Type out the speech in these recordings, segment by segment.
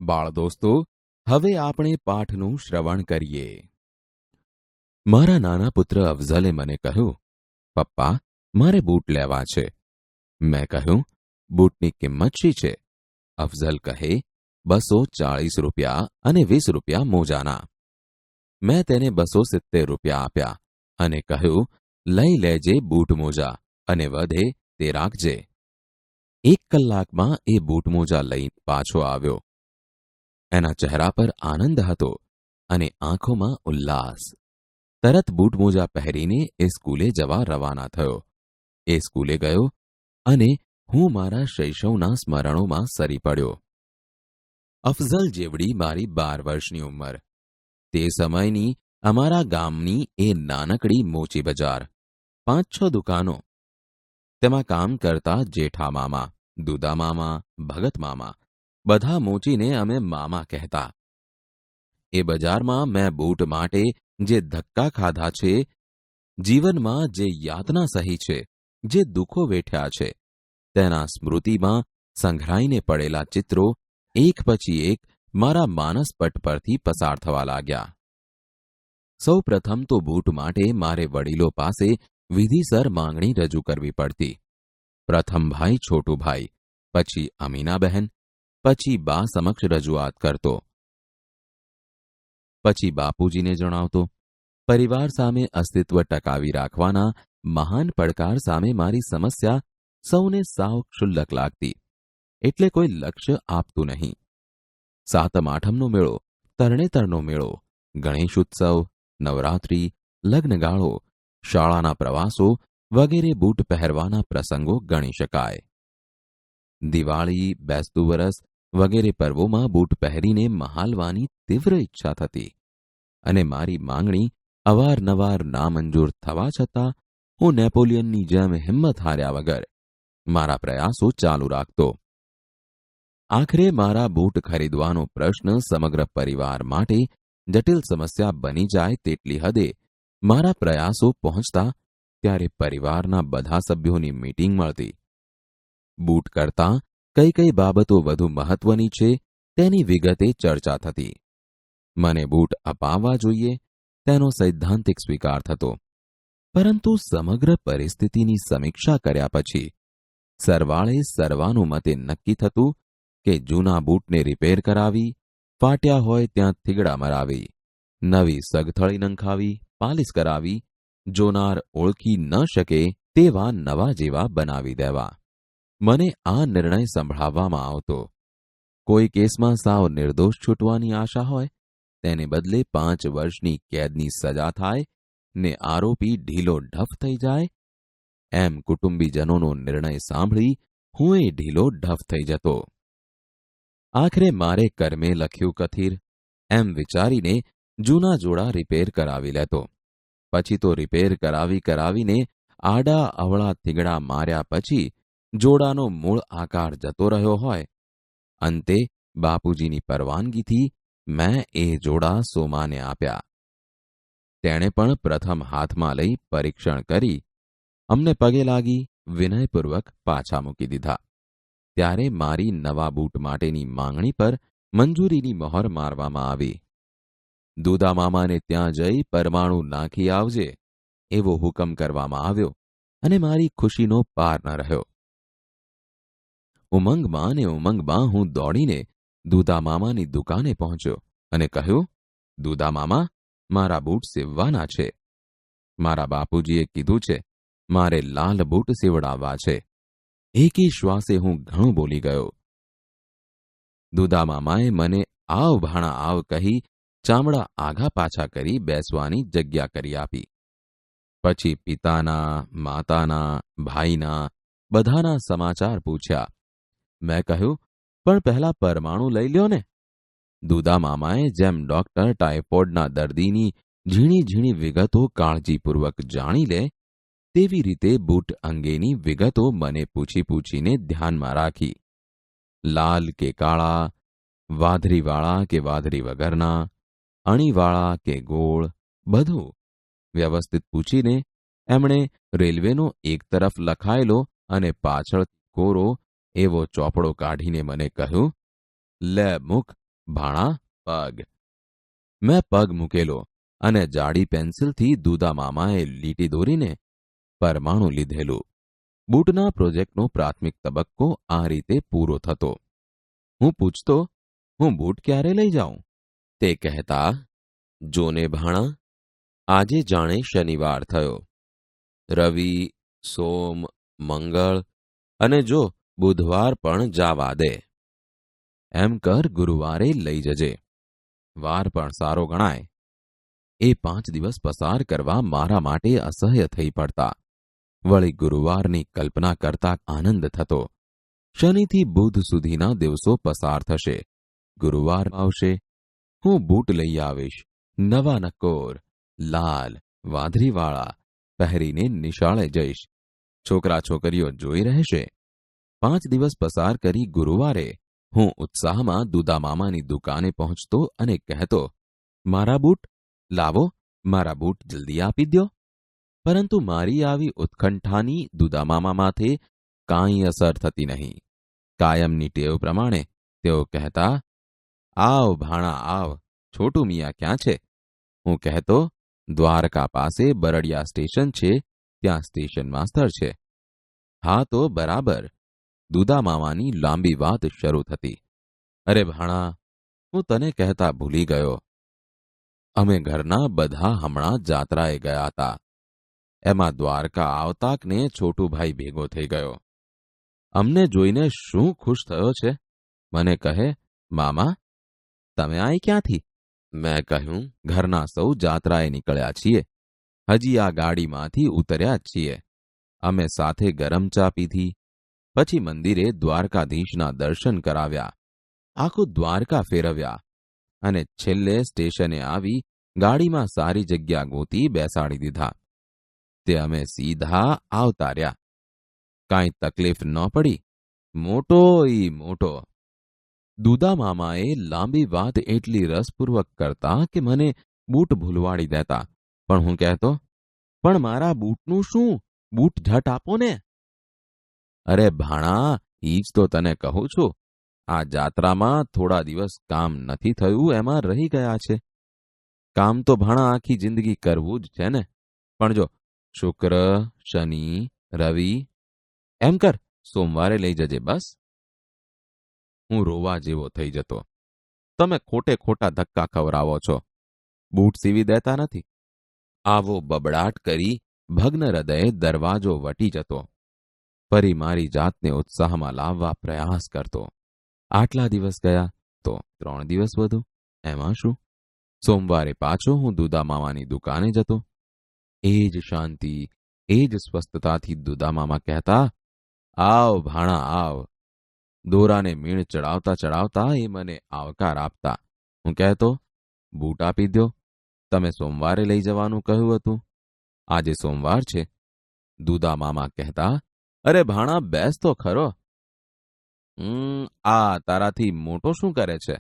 બાળ દોસ્તો, હવે આપણે પાઠનું શ્રવણ કરીએ. મારા નાના પુત્ર અફઝલે મને કહ્યું, પપ્પા, મારે બૂટ લેવા છે. મેં કહ્યું, બૂટની કિંમત શી છે? અફઝલ કહે, 240 રૂપિયા અને 20 રૂપિયા મોજાના. મેં તેને 270 રૂપિયા આપ્યા અને કહ્યું, લઈ લેજે બૂટ મોજા અને વધે તે રાખજે. 1 કલાકમાં એ બૂટ મોજા લઈ પાછો આવ્યો. એના ચહેરા પર આનંદ હતો અને આંખોમાં ઉલ્લાસ. તરત બૂટ મોજા પહેરીને એ સ્કૂલે જવા રવાના થયો. એ સ્કૂલે ગયો અને હું મારા શૈશવના સ્મરણોમાં સરી પડ્યો. અફઝલ જેવડી મારી 12 વર્ષની ઉંમર. તે સમયની અમારા ગામની એ નાનકડી મોચી બજાર. 5-6 દુકાનો. તેમાં કામ કરતા જેઠા મામા, દુદા મામા, ભગત મામા, બધા મોચીને અમે મામા કહેતા. એ બજારમાં મેં બૂટ માટે જે ધક્કા ખાધા છે, જીવનમાં જે યાતના સહી છે, જે દુઃખો વેઠ્યા છે, તેના સ્મૃતિમાં સંઘરાઈને પડેલા ચિત્રો એક પછી એક મારા માનસપટ પરથી પસાર થવા લાગ્યા. સૌ પ્રથમ તો બૂટ માટે મારે વડીલો પાસે વિધિસર માંગણી રજૂ કરવી પડતી. પ્રથમ ભાઈ છોટુભાઈ, પછી અમીનાબહેન, પછી બા સમક્ષ રજૂઆત કરતો. પછી બાપુજીને જણાવતો. પરિવાર સામે અસ્તિત્વ ટકાવી રાખવાના મહાન પડકાર સામે મારી સમસ્યા સૌને સાવ ક્ષુલ્લક લાગતી, એટલે કોઈ લક્ષ્ય આપતું નહીં. સાતમ આઠમનો મેળો, તરણેતરનો મેળો, ગણેશ ઉત્સવ, નવરાત્રિ, લગ્નગાળો, શાળાના પ્રવાસો વગેરે બૂટ પહેરવાના પ્રસંગો ગણી શકાય. દિવાળી, બેસતું વરસ વગેરે પર્વોમાં બૂટ પહેરીને મહાલવાની તીવ્ર ઈચ્છા થતી અને મારી માંગણી અવારનવાર નામંજૂર થવા છતાં હું નેપોલિયનની જેમ હિંમત હાર્યા વગર મારા પ્રયાસો ચાલુ રાખતો. આખરે મારા બૂટ ખરીદવાનો પ્રશ્ન સમગ્ર પરિવાર માટે જટિલ સમસ્યા બની જાય તેટલી હદે મારા પ્રયાસો પહોંચતા ત્યારે પરિવારના બધા સભ્યોની મીટિંગ મળતી. બૂટ કરતાં કઈ કઈ બાબતો વધુ મહત્વની છે તેની વિગતે ચર્ચા થતી. મને બૂટ અપાવવા જોઈએ તેનો સૈદ્ધાંતિક સ્વીકાર થતો, પરંતુ સમગ્ર પરિસ્થિતિની સમીક્ષા કર્યા પછી સરવાળે સર્વાનુમતે નક્કી થતું કે જૂના બૂટને રિપેર કરાવી, ફાટ્યા હોય ત્યાં થીગડા મરાવી, નવી સગથળી નંખાવી, પાલિશ કરાવી, જોનાર ઓળખી ન શકે તેવા નવા જેવા બનાવી દેવા. મને આ નિર્ણય સંભળાવવામાં આવતો. કોઈ કેસમાં સાવ નિર્દોષ છૂટવાની આશા હોય તેને બદલે 5 વર્ષની કેદની સજા થાય ને આરોપી ઢીલો ઢફ થઈ જાય, એમ કુટુંબીજનોનો નિર્ણય સાંભળી હું એ ઢીલો ઢફ થઈ જતો. આખરે મારે કર્મે લખ્યું કથિર એમ વિચારીને જૂના જોડા રિપેર કરાવી લેતો. પછી તો રિપેર કરાવીને આડા અવળા થીગડા માર્યા પછી જોડાનો મૂળ આકાર જતો રહ્યો હોય, અંતે બાપુજીની પરવાનગીથી મેં એ જોડા સોમાને આપ્યા. તેણે પણ પ્રથમ હાથમાં લઈ પરીક્ષણ કરી અમને પગે લાગી વિનયપૂર્વક પાછા મૂકી દીધા. ત્યારે મારી નવા બૂટ માટેની માંગણી પર મંજૂરીની મહોર મારવામાં આવી. દુદા મામાને ત્યાં જઈ પરમાણુ નાખી આવજે એવો હુકમ કરવામાં આવ્યો અને મારી ખુશીનો પાર ન રહ્યો. ઉમંગમાં હું દોડીને દુદા મામાની દુકાને પહોંચ્યો અને કહ્યું, દુદા મામા, મારા બૂટ સીવવાના છે. મારા બાપુજીએ કીધું છે મારે લાલ બૂટ સીવડાવવા છે. એકી શ્વાસે હું ઘણું બોલી ગયો. દુદા મામાએ મને આવ ભાણા આવ કહી ચામડા આઘા પાછા કરી બેસવાની જગ્યા કરી આપી. પછી પિતાના, માતાના, ભાઈના બધાના સમાચાર પૂછ્યા. મેં કહ્યું, પણ પહેલા પરમાણુ લઈ લ્યો ને. દુદા મામાએ જેમ ડોક્ટર ટાઇફોઇડના દર્દીની ઝીણી ઝીણી વિગતો કાળજીપૂર્વક જાણી લે તેવી રીતે બૂટ અંગેની વિગતો મને પૂછીને ધ્યાનમાં રાખી. લાલ કે કાળા, વાદરીવાળા કે વાદરી વગરના, અણીવાળા કે ગોળ, બધું વ્યવસ્થિત પૂછીને એમણે રેલવેનો એક તરફ લખાયેલો અને પાછળ કોરો એવો ચોપડો કાઢીને મને કહ્યું, લે મુક ભાણા પગ. મેં પગ મૂકેલો અને જાડી પેન્સિલથી દુદા મામાએ લીટી દોરીને પરમાણુ લીધેલું. બૂટના પ્રોજેક્ટનો પ્રાથમિક તબક્કો આ રીતે પૂરો થતો. હું પૂછતો, હું બૂટ ક્યારે લઈ જાઉં? તે કહેતા, જોને ભાણા, આજે જાણે શનિવાર થયો. રવિ, સોમ, મંગળ અને જો બુધવાર પણ જાવા દે. એમ કર ગુરુવારે લઈ જજે. વાર પણ સારો ગણાય. એ 5 દિવસ પસાર કરવા મારા માટે અસહ્ય થઈ પડતા. વળી ગુરુવારની કલ્પના કરતા આનંદ થતો. શનિથી બુધ સુધીના દિવસો પસાર થશે. ગુરુવાર આવશે. હું બૂટ લઈ આવીશ, નવા નકોર, લાલ, વાંદરીવાળા, પહેરીને નિશાળે જઈશ. છોકરા છોકરીઓ જોઈ રહેશે. 5 દિવસ પસાર કરી ગુરુવારે હું ઉત્સાહમાં દુદામામાની દુકાને પહોંચતો અને કહેતો, મારા બૂટ લાવો, મારા બૂટ જલ્દી આપી દ્યો. પરંતુ મારી આવી ઉત્કંઠાની દુદામામા માથે કાંઈ અસર થતી નહીં. કાયમની ટેવ પ્રમાણે તેઓ કહેતા, આવ ભાણા આવ, છોટું મિયા ક્યાં છે? હું કહેતો, દ્વારકા પાસે બરડિયા સ્ટેશન છે, ત્યાં સ્ટેશન માસ્તર છે. હા તો બરાબર. દુદામામાની લાંબી વાત શરૂ થતી. અરે ભાણા, હું તને કહેતા ભૂલી ગયો. અમે ઘરના બધા હમણાં જાત્રાએ ગયા હતા. એમાં દ્વારકા આવતાકને છોટુભાઈ ભેગો થઈ ગયો. અમને જોઈને શું ખુશ થયો છે. મને કહે, મામા તમે આય ક્યાંથી? મેં કહ્યું, ઘરના સૌ જાત્રાએ નીકળ્યા છીએ. હજી આ ગાડીમાંથી ઉતર્યા જ છીએ. અમે સાથે ગરમ ચા પીધી. પછી મંદિરે દ્વારકાધીશના દર્શન કરાવ્યા. આખું દ્વારકા ફેરવ્યા અને છેલ્લે સ્ટેશને આવી ગાડીમાં સારી જગ્યા ગોતી બેસાડી દીધા. તે અમે સીધા આવતા રહ્યા. કાંઈ તકલીફ ન પડી. મોટો ઈ મોટો. દુદામામાએ લાંબી વાત એટલી રસપૂર્વક કરતા કે મને બૂટ ભૂલવાડી દેતા. પણ હું કહેતો, પણ મારા બૂટનું શું? બૂટ ઝટ આપો ને. અરે ભાણા, ઈ જ તો તને કહું છું. આ જાત્રામાં થોડા દિવસ કામ નથી થયું, એમાં રહી ગયા છે. કામ તો ભાણા આખી જિંદગી કરવું જ છે ને. પણ જો શુક્ર, શનિ, રવિ, એમ કર સોમવારે લઈ જજે બસ. હું રોવા જેવો થઈ જતો. તમે ખોટે ખોટા ધક્કા ખવરાવો છો. બૂટ સીવી દેતા નથી. આવો બબડાટ કરી ભગ્ન હૃદયે દરવાજો વટી જતો. ફરી મારી જાતને ઉત્સાહમાં લાવવા પ્રયાસ કરતો. આટલા દિવસ ગયા તો 3 દિવસ વધુ, એમાં શું? સોમવારે પાછો હું દુદામામાની દુકાને જતો. એ જ શાંતિ, એ જ સ્વસ્થતાથી દુદામામા કહેતા, આવ ભાણા આવ. દોરાને મીણ ચડાવતા ચડાવતા એ મને આવકાર આપતા. હું કહેતો, બૂટ આપી દ્યો. તમે સોમવારે લઈ જવાનું કહ્યું હતું. આજે સોમવાર છે. દુદામામા કહેતા, અરે ભાણા બેસ તો ખરો. આ તારાથી મોટો શું કરે છે?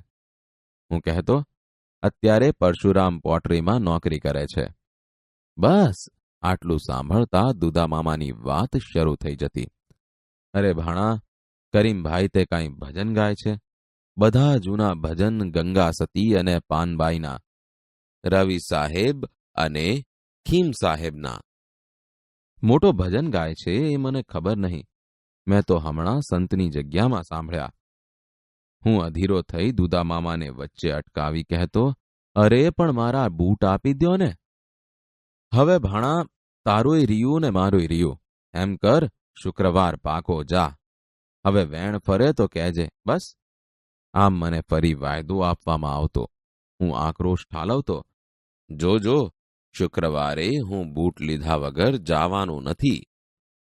હું કહેતો, અત્યારે પરશુરામ પોટરીમાં નોકરી કરે છે. બસ આટલું સાંભળતા દુદામામાની વાત શરૂ થઈ જતી. અરે ભાણા, કરીમભાઈ તે કાંઈ ભજન ગાય છે. બધા જૂના ભજન ગંગા સતી અને પાનબાઈના, રવિ સાહેબ અને ખીમ સાહેબના. મોટો ભજન ગાય છે એ મને ખબર નહીં. મેં તો હમણાં સંતની જગ્યામાં સાંભળ્યા. હું અધીરો થઈ દુદામામાને વચ્ચે અટકાવી કહેતો, અરે પણ મારા બૂટ આપી દ્યો ને. હવે ભાણા, તારોય રહ્યું ને મારોય રહ્યું. એમ કર શુક્રવાર પાકો જા. હવે વેણ ફરે તો કહેજે બસ. આમ મને ફરી વાયદો આપવામાં આવતો. હું આક્રોશ ઠાલવતો, જોજો શુક્રવારે હું બૂટ લીધા વગર જાવાનું નથી.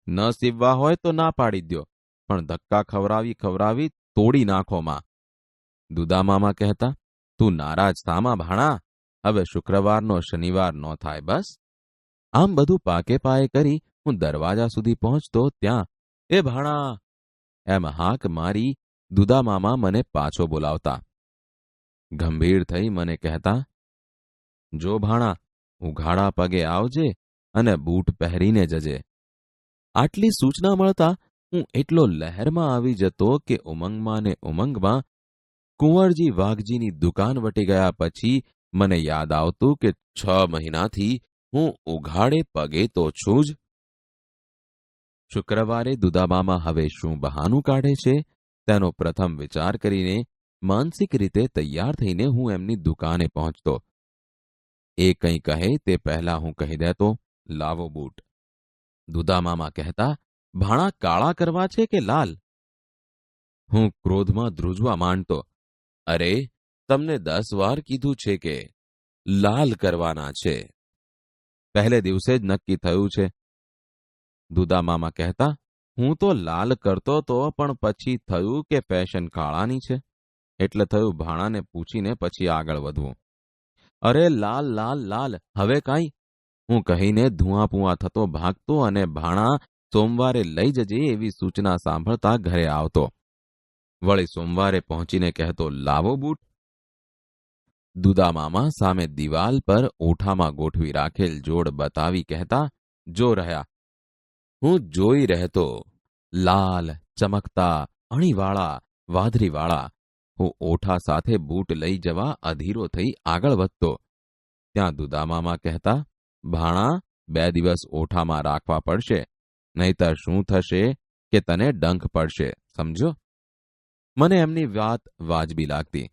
ન સીવવા હોય તો ના પાડી દ્યો, પણ ધક્કા ખવરાવી ખવરાવી તોડી નાખોમાં. દુદામામા કહેતા, તું નારાજ થામાં ભાણા. હવે શુક્રવારનો શનિવાર ન થાય બસ. આમ બધું પાકે પાયે કરી હું દરવાજા સુધી પહોંચતો ત્યાં, એ ભાણા એમ હાક મારી દુદામામા મને પાછો બોલાવતા. ગંભીર થઈ મને કહેતા, જો ભાણા, ઉઘાડા પગે આવજે અને બૂટ પહેરીને જજે. આટલી સૂચના મળતા હું એટલો લહેરમાં આવી જતો કે ઉમંગમાં ને ઉમંગમાં કુંવરજી વાઘજીની દુકાન વટી ગયા પછી મને યાદ આવતું કે 6 મહિનાથી હું ઉઘાડે પગે તો છું જ. શુક્રવારે દુદામામા હવે શું બહાનું કાઢે છે તેનો પ્રથમ વિચાર કરીને માનસિક રીતે તૈયાર થઈને હું એમની દુકાને પહોંચતો. એ કંઈ કહે તે પહેલા હું કહી દેતો, લાવો બૂટ. દુદામામા કહેતા, ભાણા કાળા કરવા છે કે લાલ? હું ક્રોધમાં ધ્રુજવા માંડતો. અરે, તમને 10 વાર કીધું છે કે લાલ કરવાના છે. પહેલે દિવસે જ નક્કી થયું છે. દુદામામા કહેતા, હું તો લાલ કરતો તો પણ પછી થયું કે ફેશન કાળાની છે એટલે થયું ભાણાને પૂછીને પછી આગળ વધવું. અરે લાલ લાલ લાલ, હવે કાંઈ? હું કહીને ધુઆપુઆ થતો ભાગતો અને ભાણા સોમવારે લઈ જજે એવી સૂચના સાંભળતા ઘરે આવતો. વળી સોમવારે પહોંચીને કહેતો, લાવો બૂટ. દુદામામા સામે દિવાલ પર ઓઠામાં ગોઠવી રાખેલ જોડ બતાવી કહેતા, જો રહ્યા. હું જોઈ રહેતો. લાલ, ચમકતા, અણીવાળા, વાદરીવાળા. હું ઓઠા સાથે બૂટ લઈ જવા અધીરો થઈ આગળ વધતો. ત્યાં દુદામામા કહેતા, ભાણા 2 દિવસ ઓઠામાં રાખવા પડશે, નહીતર શું થશે કે તને ડંખ પડશે, સમજો. મને એમની વાત વાજબી લાગતી.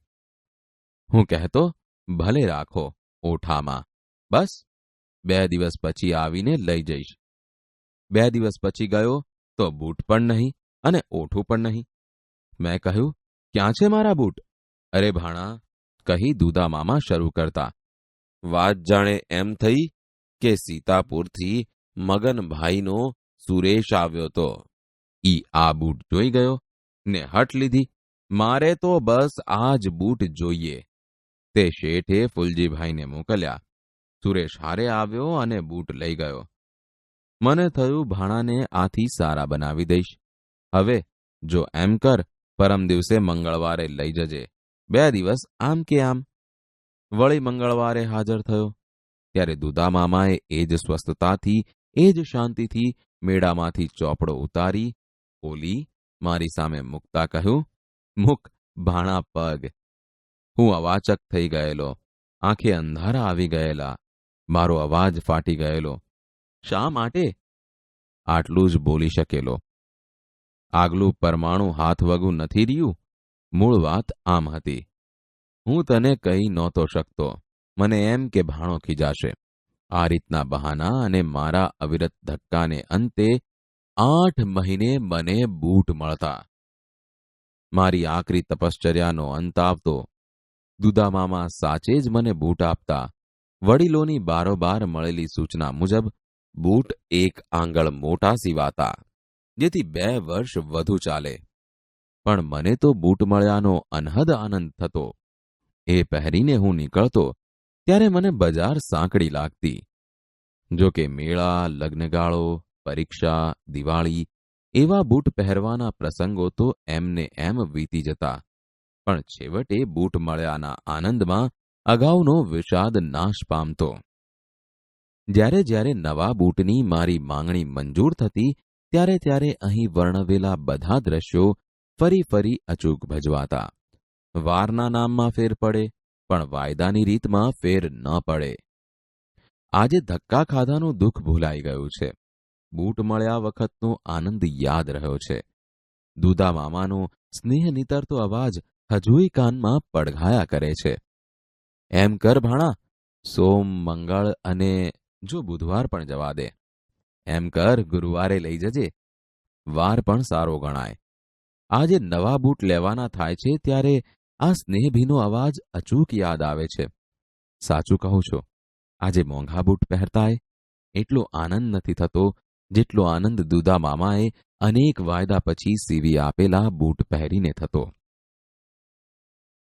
હું કહેતો, ભલે રાખો ઓઠામાં, બસ 2 દિવસ પછી આવીને લઈ જઈશ. 2 દિવસ પછી ગયો તો બૂટ પણ નહીં અને ઓઠું પણ નહીં. મેં કહ્યું, ક્યાં છે મારા બૂટ? અરે ભાણા, કહી દુદામામા શરૂ કરતા. વાત જાણે એમ થઈ કે સીતાપુરથી મગનભાઈનો સુરેશ આવ્યો તો. ઈ આ બૂટ જોઈ ગયો ને હઠ લીધી, મારે તો બસ આ જ બૂટ જોઈએ. તે શેઠે ફુલજીભાઈને મોકલ્યા. સુરેશ હારે આવ્યો અને બૂટ લઈ ગયો. મને થયું ભાણાને આથી સારા બનાવી દઈશ. હવે જો એમ કર, પરમ દિવસે મંગળવારે લઈ જજે, 2 દિવસ આમ કે આમ. વળી મંગળવારે હાજર થયો ત્યારે દુદામામાએ એ જ સ્વસ્થતાથી, એ જ શાંતિથી મેળામાંથી ચોપડો ઉતારી ઓલી મારી સામે મૂકતા કહ્યું, મૂક ભાણા પગ. હું અવાચક થઈ ગયેલો. આંખે અંધારા આવી ગયેલા. મારો અવાજ ફાટી ગયેલો. શા માટે? આટલું જ બોલી શકેલો. આગલું પરમાણુ હાથવગું નથી રહ્યું. મૂળ વાત આમ હતી. હું તને કહી નહોતો શકતો. મને એમ કે ભાણો ખીજાશે. આ રીતના બહાના અને મારા અવિરત ધક્કાને અંતે 8 મહિને મને બૂટ મળતા. મારી આકરી તપશ્ચર્યાનો અંત આવતો. દુદામામા સાચે જ મને બૂટ આપતા. વડીલોની બારોબાર મળેલી સૂચના મુજબ બૂટ 1 આંગળ મોટા સીવાતા, જેથી 2 વર્ષ વધુ ચાલે. પણ મને તો બૂટ મળ્યાનો અનહદ આનંદ થતો. એ પહેરીને હું નીકળતો ત્યારે મને બજાર સાંકડી લાગતી. જો કે મેળા, લગ્નગાળો, પરીક્ષા, દિવાળી એવા બૂટ પહેરવાના પ્રસંગો તો એમને એમ વીતી જતા. પણ છેવટે બૂટ મળ્યાના આનંદમાં અગાઉનો વિષાદ નાશ પામતો. જ્યારે જ્યારે નવા બૂટની મારી માંગણી મંજૂર થતી ત્યારે ત્યારે અહીં વર્ણવેલા બધા દ્રશ્યો ફરી ફરી અચૂક ભજવાતા. વારના નામમાં ફેર પડે, પણ વાયદાની રીતમાં ફેર ન પડે. આજે ધક્કા ખાધાનું દુઃખ ભૂલાઈ ગયું છે. બૂટ મળ્યા વખતનો આનંદ યાદ રહ્યો છે. દુદામામાનો સ્નેહ નીતરતો અવાજ હજુય કાનમાં પડઘાયા કરે છે. એમ કર ભાણા, સોમ, મંગળ અને જો બુધવાર પણ જવા દે. એમ કર ગુરુવારે લઈ જજે. વાર પણ સારો ગણાય. આજે નવા બૂટ લેવાના થાય છે ત્યારે આ સ્નેહભીનો અવાજ અચૂક યાદ આવે છે. સાચું કહું છો, આજે મોંઘા બૂટ પહેરતાય એટલો આનંદ નથી થતો જેટલો આનંદ દુદામામાએ અનેક વાયદા પછી સીવી આપેલા બૂટ પહેરીને થતો.